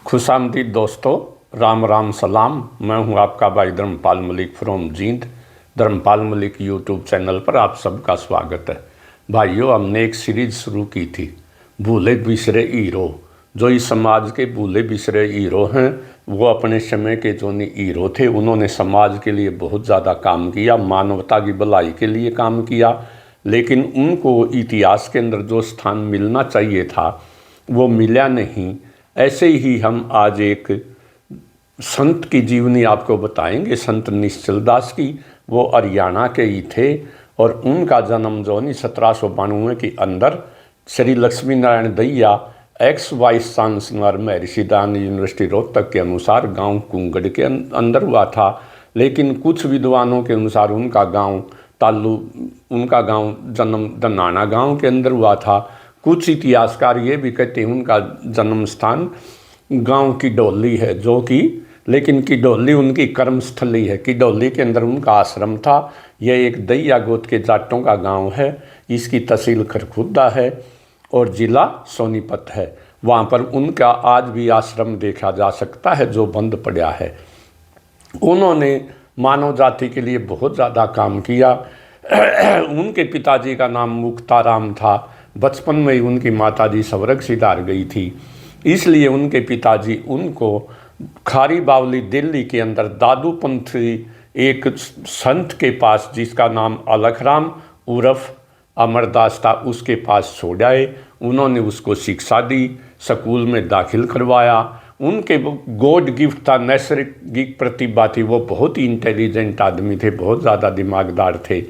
खुशामदीद दोस्तों, राम राम सलाम। मैं हूं आपका भाई Dharampal Malik from Jind. Dharampal Malik YouTube channel पर आप सबका स्वागत है। भाइयों, हमने एक सीरीज शुरू की थी, भूले बिसरे हीरो। जो इस समाज के भूले बिसरे हीरो हैं, वो अपने समय के जो हीरो थे, उन्होंने समाज के लिए बहुत ज़्यादा काम किया, मानवता की भलाई के लिए काम किया। लेकिन उनको इतिहास के अंदर जो स्थान मिलना चाहिए था वो मिला नहीं। ऐसे ही हम आज एक संत की जीवनी आपको बताएंगे, संत निश्चल दास की। वो हरियाणा के ही थे और उनका जन्म जो 1792 के अंदर Shri Lakshmi Narayan Dahiya x vice chancellor Maharshi Dayanand university Rohtak के अनुसार गांव कुंगड़ के अंदर हुआ था। लेकिन कुछ विद्वानों के अनुसार उनका गांव जन्म दनाना गांव के अंदर हुआ था। कुछ इतिहासकार ये भी कहते हैं उनका जन्म स्थान गांव किडौली है, जो कि लेकिन किडौली उनकी कर्मस्थली है। किडौली के अंदर उनका आश्रम था। यह एक दहिया गोत्र के जाटों का गांव है। इसकी तहसील खरखुदा है और ज़िला सोनीपत है। वहाँ पर उनका आज भी आश्रम देखा जा सकता है जो बंद पड़ा है। उन्होंने मानव जाति के लिए बहुत ज़्यादा काम किया। उनके पिताजी का नाम मुक्ताराम था। बचपन में ही उनकी माताजी स्वर्ग सिधार गई थी, इसलिए उनके पिताजी उनको खारी बावली दिल्ली के अंदर दादूपंथी एक संत के पास, जिसका नाम अलखराम उर्फ अमरदास था, उसके पास छोड़ आए। उन्होंने उसको शिक्षा दी, स्कूल में दाखिल करवाया। उनके गॉड गिफ्ट था, नैसर्गिक प्रतिभा थी। वो बहुत ही इंटेलिजेंट आदमी थे, बहुत ज़्यादा दिमागदार थे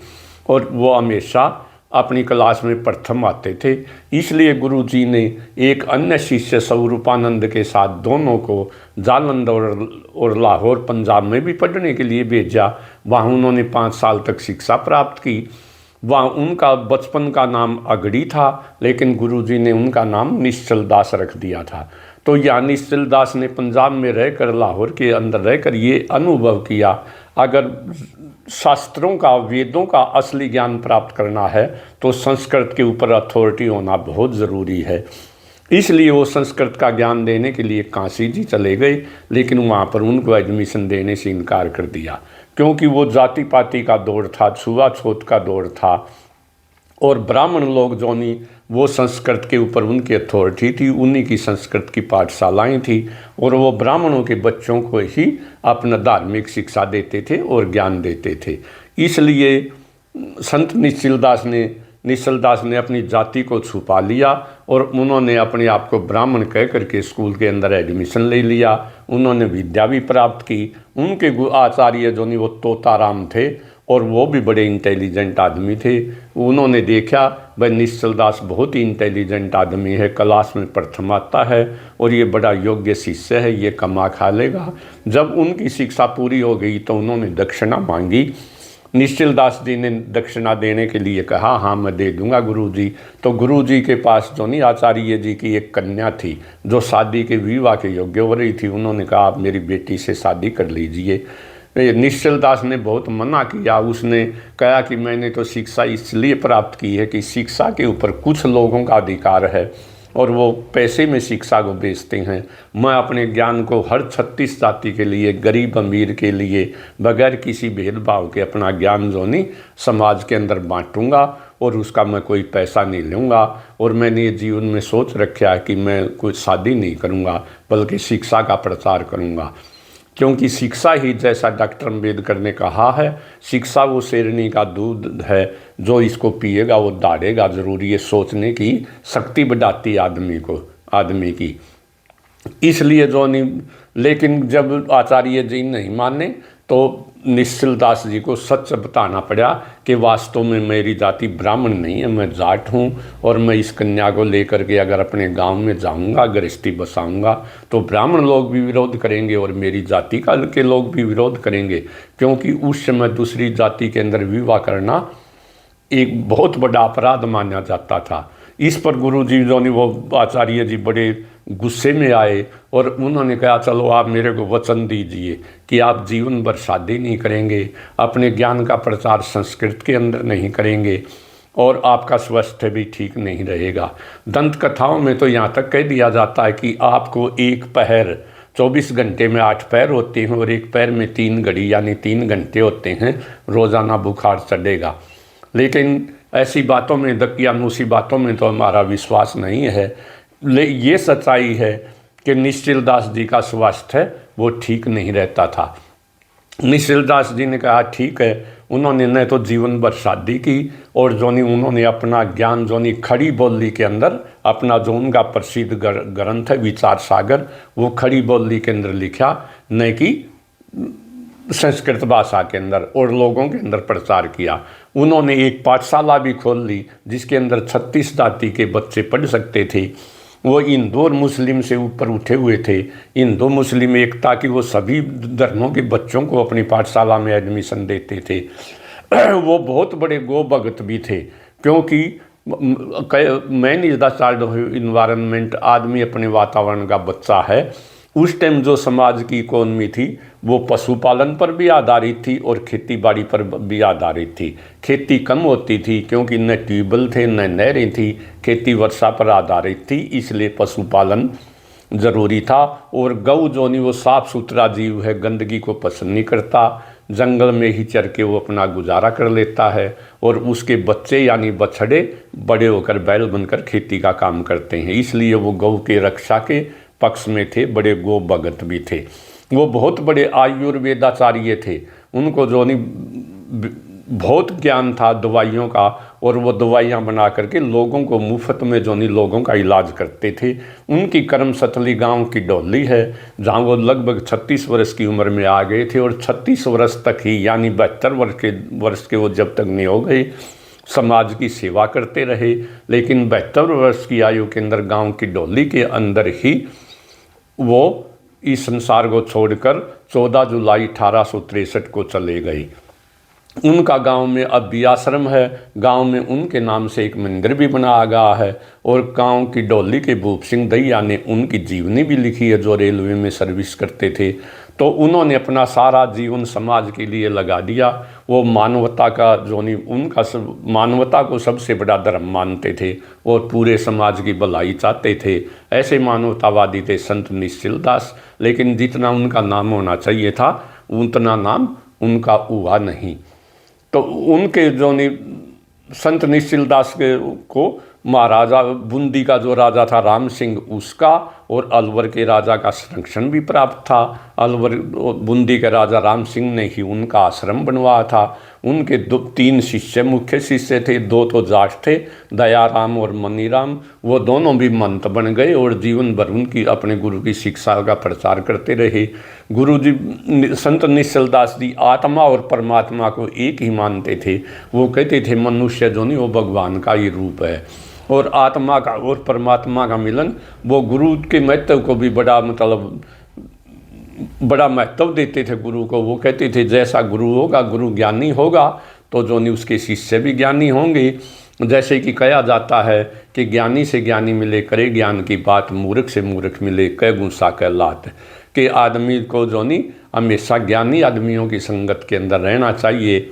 और वो हमेशा अपनी क्लास में प्रथम आते थे। इसलिए गुरुजी ने एक अन्य शिष्य स्वरूपानंद के साथ दोनों को जालंधर और लाहौर पंजाब में भी पढ़ने के लिए भेजा। वहाँ उन्होंने 5 साल तक शिक्षा प्राप्त की। वहाँ उनका बचपन का नाम अगड़ी था, लेकिन गुरुजी ने उनका नाम निश्चल दास रख दिया था। तो यह निश्चल दास ने पंजाब में रहकर, लाहौर के अंदर रहकर ये अनुभव किया, अगर शास्त्रों का, वेदों का असली ज्ञान प्राप्त करना है तो संस्कृत के ऊपर अथॉरिटी होना बहुत ज़रूरी है। इसलिए वो संस्कृत का ज्ञान देने के लिए काशी जी चले गए, लेकिन वहाँ पर उनको एडमिशन देने से इनकार कर दिया, क्योंकि वो जाति पाति का दौर था, छुआछूत का दौर था और ब्राह्मण लोग जो नहीं, वो संस्कृत के ऊपर उनकी अथॉरिटी थी, उन्हीं की संस्कृत की पाठशालाएं थी और वो ब्राह्मणों के बच्चों को ही अपना धार्मिक शिक्षा देते थे और ज्ञान देते थे। इसलिए संत निश्चल दास ने अपनी जाति को छुपा लिया और उन्होंने अपने आप को ब्राह्मण कह करके स्कूल के अंदर एडमिशन ले लिया। उन्होंने विद्या भी प्राप्त की। उनके आचार्य जो नहीं, वो तोताराम थे और वो भी बड़े इंटेलिजेंट आदमी थे। उन्होंने देखा भाई निश्चल दास बहुत ही इंटेलिजेंट आदमी है, क्लास में प्रथम आता है और ये बड़ा योग्य शिष्य है, ये कमा खा लेगा। जब उनकी शिक्षा पूरी हो गई तो उन्होंने दक्षिणा मांगी। निश्चल दास जी ने दक्षिणा देने के लिए कहा, हाँ मैं दे दूंगा गुरुजी। तो गुरुजी के पास जो नहीं, आचार्य जी की एक कन्या थी जो शादी के विवाह के योग्य हो रही थी। उन्होंने कहा आप मेरी बेटी से शादी कर लीजिए। निश्चल दास ने बहुत मना किया। उसने कहा कि मैंने तो शिक्षा इसलिए प्राप्त की है कि शिक्षा के ऊपर कुछ लोगों का अधिकार है और वो पैसे में शिक्षा को बेचते हैं। मैं अपने ज्ञान को हर 36 जाति के लिए, गरीब अमीर के लिए, बगैर किसी भेदभाव के अपना ज्ञान जो नहीं समाज के अंदर बांटूंगा और उसका मैं कोई पैसा नहीं लूँगा। और मैंने ये जीवन में सोच रखा है कि मैं कोई शादी नहीं करूँगा, बल्कि शिक्षा का प्रचार करूँगा, क्योंकि शिक्षा ही, जैसा डॉक्टर अम्बेडकर ने कहा है, शिक्षा वो शेरनी का दूध है, जो इसको पिएगा वो दौड़ेगा ज़रूर। ये सोचने की शक्ति बढ़ाती है आदमी की। इसलिए जो नहीं, लेकिन जब आचार्य जी नहीं माने तो निश्चल दास जी को सच बताना पड़ा कि वास्तव में मेरी जाति ब्राह्मण नहीं है, मैं जाट हूँ और मैं इस कन्या को लेकर के अगर अपने गांव में जाऊँगा, गृहस्थी बसाऊँगा, तो ब्राह्मण लोग भी विरोध करेंगे और मेरी जाति के लोग भी विरोध करेंगे, क्योंकि उस समय दूसरी जाति के अंदर विवाह करना एक बहुत बड़ा अपराध माना जाता था। इस पर गुरुजी जो ने, वो आचार्य जी बड़े गुस्से में आए और उन्होंने कहा चलो आप मेरे को वचन दीजिए कि आप जीवन भर शादी नहीं करेंगे, अपने ज्ञान का प्रचार संस्कृत के अंदर नहीं करेंगे और आपका स्वास्थ्य भी ठीक नहीं रहेगा। दंत कथाओं में तो यहाँ तक कह दिया जाता है कि आपको एक पैर 24 घंटे में 8 पैर होते हैं और एक पैर में 3 घड़ी यानी 3 घंटे होते हैं, रोज़ाना बुखार चढ़ेगा। लेकिन ऐसी बातों में, दकियानूसी बातों में तो हमारा विश्वास नहीं है। ये सच्चाई है कि निश्चल दास जी का स्वास्थ्य वो ठीक नहीं रहता था। निश्चल दास जी ने कहा ठीक है, उन्होंने न तो जीवन भर शादी की और जो नहीं उन्होंने अपना ज्ञान जो नहीं खड़ी बोली के अंदर अपना जो उनका प्रसिद्ध ग्रंथ है विचार सागर, वो खड़ी बोली के अंदर लिखा, न कि संस्कृत भाषा के अंदर, और लोगों के अंदर प्रचार किया। उन्होंने एक पाठशाला भी खोल ली जिसके अंदर 36 जाति के बच्चे पढ़ सकते थे। वो हिंदू और मुस्लिम से ऊपर उठे हुए थे, हिंदू मुस्लिम एकता की, वो सभी धर्मों के बच्चों को अपनी पाठशाला में एडमिशन देते थे। वो बहुत बड़े गो भगत भी थे, क्योंकि man is the child of environment, आदमी अपने वातावरण का बच्चा है। उस टाइम जो समाज की इकोनॉमी थी वो पशुपालन पर भी आधारित थी और खेती बाड़ी पर भी आधारित थी। खेती कम होती थी क्योंकि न ट्यूबवेल थे न नहरें थी, खेती वर्षा पर आधारित थी, इसलिए पशुपालन ज़रूरी था। और गऊ जो नहीं वो साफ़ सुथरा जीव है, गंदगी को पसंद नहीं करता, जंगल में ही चर के वो अपना गुजारा कर लेता है। और उसके बच्चे यानी बछड़े बड़े होकर बैल बनकर खेती का काम करते हैं, इसलिए वो गऊ के रक्षा के पक्ष में थे, बड़े गो भगत भी थे। वो बहुत बड़े आयुर्वेदाचार्य थे, उनको जो नहीं बहुत ज्ञान था दवाइयों का, और वो दवाइयाँ बना करके लोगों को मुफ्त में जो नहीं लोगों का इलाज करते थे। उनकी कर्मस्थली गांव की डोली है, जहाँ वो लगभग 36 वर्ष की उम्र में आ गए थे और 36 वर्ष तक ही यानी 72 वर्ष के वो जब तक नहीं हो गए समाज की सेवा करते रहे। लेकिन 72 वर्ष की आयु के अंदर गांव की डोली के अंदर ही वो इस संसार को छोड़कर 14 जुलाई 1863 को चले गए। उनका गांव में अब भी आश्रम है, गांव में उनके नाम से एक मंदिर भी बनाया गया है। और गांव की डोली के भूप सिंह दहिया ने उनकी जीवनी भी लिखी है, जो रेलवे में सर्विस करते थे। तो उन्होंने अपना सारा जीवन समाज के लिए लगा दिया। वो मानवता का जो नहीं उनका मानवता को सबसे बड़ा धर्म मानते थे और पूरे समाज की भलाई चाहते थे। ऐसे मानवतावादी थे संत निश्चल दास। लेकिन जितना उनका नाम होना चाहिए था उतना नाम उनका हुआ नहीं। तो उनके जो नहीं संत निश्चल दास को महाराजा बूंदी का जो राजा था राम सिंह उसका और अलवर के राजा का संरक्षण भी प्राप्त था। अलवर बूंदी के राजा राम सिंह ने ही उनका आश्रम बनवाया था। उनके 3 शिष्य मुख्य शिष्य थे, 2 तो जाट थे, दयाराम और मनीराम। वो दोनों भी महंत बन गए और जीवन भर उनकी अपने गुरु की शिक्षा का प्रचार करते रहे। गुरु जी संत निश्चल दास जी आत्मा और परमात्मा को एक ही मानते थे। वो कहते थे मनुष्य जो नहीं वो भगवान का ही रूप है, और आत्मा का और परमात्मा का मिलन। वो गुरु के महत्व को भी बड़ा महत्व देते थे गुरु को। वो कहते थे जैसा गुरु होगा, गुरु ज्ञानी होगा तो जो नहीं उसके शिष्य भी ज्ञानी होंगे। जैसे कि कहा जाता है कि ज्ञानी से ज्ञानी मिले करे ज्ञान की बात, मूर्ख से मूर्ख मिले कह गुस्सा कह लात। कि आदमी को जो नहीं हमेशा ज्ञानी आदमियों की संगत के अंदर रहना चाहिए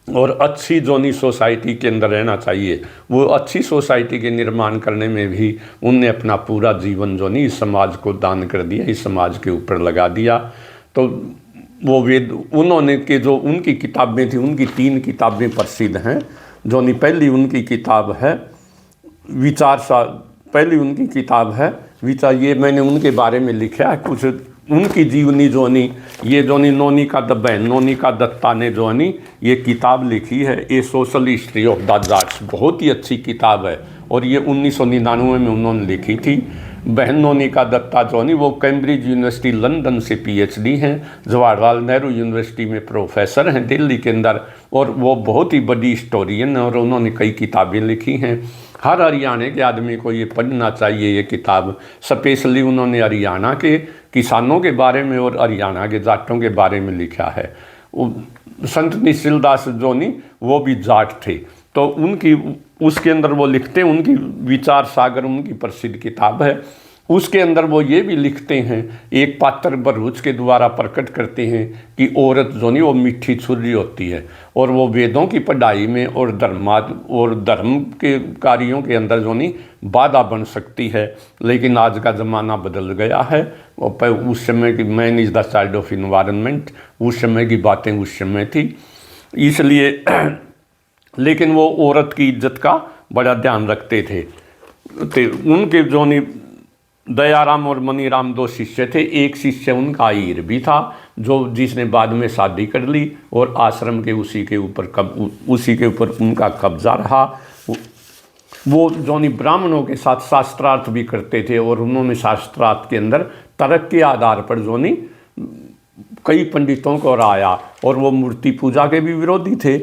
और अच्छी जोनी सोसाइटी के अंदर रहना चाहिए। वो अच्छी सोसाइटी के निर्माण करने में भी उनने अपना पूरा जीवन जो नहीं इस समाज को दान कर दिया, इस समाज के ऊपर लगा दिया। तो वो वेद उन्होंने के जो उनकी किताबें थी, उनकी 3 किताबें प्रसिद्ध हैं। जो नहीं पहली उनकी किताब है विचार पहली उनकी किताब है विचार। ये मैंने उनके बारे में लिखा है कुछ उनकी जीवनी जो नहीं, ये जो नहीं नोनिका बहन नोनिका दत्ता ने जो नहीं ये किताब लिखी है, ये social history of the Jats, बहुत ही अच्छी किताब है। और ये 1999 में उन्होंने लिखी थी। बहन नोनिका दत्ता जो नहीं वो कैम्ब्रिज यूनिवर्सिटी लंदन से PhD हैं, जवाहरलाल नेहरू यूनिवर्सिटी में प्रोफेसर हैं दिल्ली के अंदर, और वो बहुत ही बड़ी हिस्टोरियन है और उन्होंने कई किताबें लिखी हैं। हर हरियाणा के आदमी को ये पढ़ना चाहिए ये किताब। स्पेशली उन्होंने हरियाणा के किसानों के बारे में और हरियाणा के जाटों के बारे में लिखा है। संत निश्चल दास जो नहीं वो भी जाट थे, तो उनकी उसके अंदर वो लिखते हैं, उनकी विचार सागर उनकी प्रसिद्ध किताब है। उसके अंदर वो ये भी लिखते हैं, एक पात्र भरूच के द्वारा प्रकट करते हैं कि औरत जो नहीं वो मीठी छुरी होती है, और वो वेदों की पढ़ाई में और धर्म के कार्यों के अंदर जो नहीं बाधा बन सकती है। लेकिन आज का ज़माना बदल गया है। और उस समय की man is the child of environment, उस समय की बातें उस समय थी, इसलिए लेकिन वो औरत की इज्जत का बड़ा ध्यान रखते थे। उनके जो नहीं दयाराम और मनीराम दो शिष्य थे। एक शिष्य उनका हीर भी था, जो जिसने बाद में शादी कर ली और आश्रम के उसी के ऊपर उनका कब्जा रहा। वो जो नहीं ब्राह्मणों के साथ शास्त्रार्थ भी करते थे, और उन्होंने शास्त्रार्थ के अंदर तर्क के आधार पर जो नहीं कई पंडितों को राया, और वो मूर्ति पूजा के भी विरोधी थे।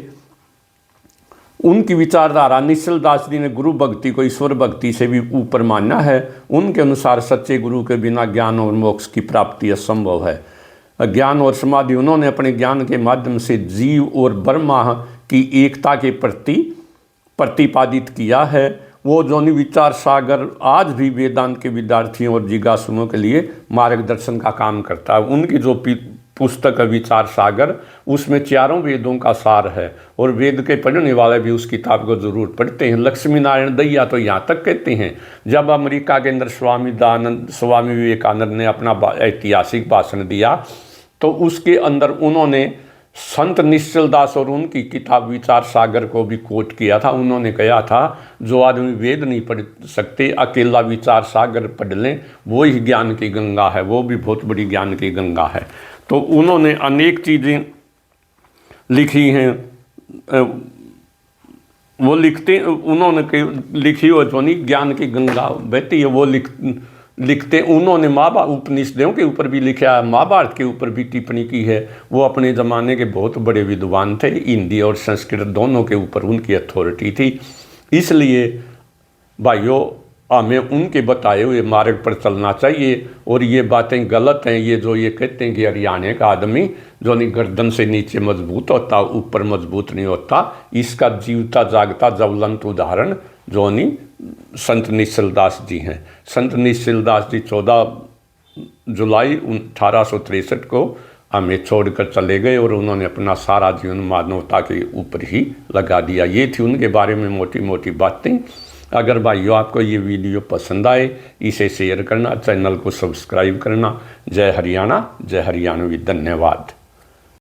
उनकी विचारधारा निश्चल दास जी ने गुरु भक्ति को ईश्वर भक्ति से भी ऊपर माना है। उनके अनुसार सच्चे गुरु के बिना ज्ञान और मोक्ष की प्राप्ति असंभव है। ज्ञान और समाधि उन्होंने अपने ज्ञान के माध्यम से जीव और ब्रह्मा की एकता के प्रति प्रतिपादित किया है। वो जोनि विचार सागर आज भी वेदांत के विद्यार्थियों और जिज्ञासुओं के लिए मार्गदर्शन का काम करता है। उनकी जो पुस्तक विचार सागर, उसमें चारों वेदों का सार है, और वेद के पढ़ने वाले भी उस किताब को ज़रूर पढ़ते हैं। लक्ष्मी नारायण दैया तो यहाँ तक कहते हैं, जब अमेरिका के अंदर स्वामी विवेकानंद ने अपना ऐतिहासिक भाषण दिया, तो उसके अंदर उन्होंने संत निश्चल दास और उनकी किताब विचार सागर को भी कोट किया था। उन्होंने कहा था, जो आदमी वेद नहीं पढ़ सकते, अकेला विचार सागर पढ़ लें, वो ही ज्ञान की गंगा है, वो भी बहुत बड़ी ज्ञान की गंगा है। तो उन्होंने अनेक चीज़ें लिखी हैं। वो लिखते उन्होंने लिखी हो जो नहीं ज्ञान की गंगा बहती है, वो लिखते उन्होंने महाभारत उपनिषदों के ऊपर भी लिखा है, महाभारत के ऊपर भी टिप्पणी की है। वो अपने ज़माने के बहुत बड़े विद्वान थे, हिंदी और संस्कृत दोनों के ऊपर उनकी अथॉरिटी थी। इसलिए भाइयों, हमें उनके बताए हुए मार्ग पर चलना चाहिए। और ये बातें गलत हैं, ये जो ये कहते हैं कि हरियाणा का आदमी जो नहीं गर्दन से नीचे मजबूत होता, ऊपर मजबूत नहीं होता, इसका जीवता जागता ज्वलंत उदाहरण जो नहीं संत निश्चल दास जी हैं। संत निश्चल दास जी 14 जुलाई 1863 को हमें छोड़कर चले गए, और उन्होंने अपना सारा जीवन मानवता के ऊपर ही लगा दिया। ये थी उनके बारे में मोटी मोटी बातें। अगर भाइयों आपको ये वीडियो पसंद आए, इसे शेयर करना, चैनल को सब्सक्राइब करना। जय हरियाणा, जय हरियाणवी। धन्यवाद।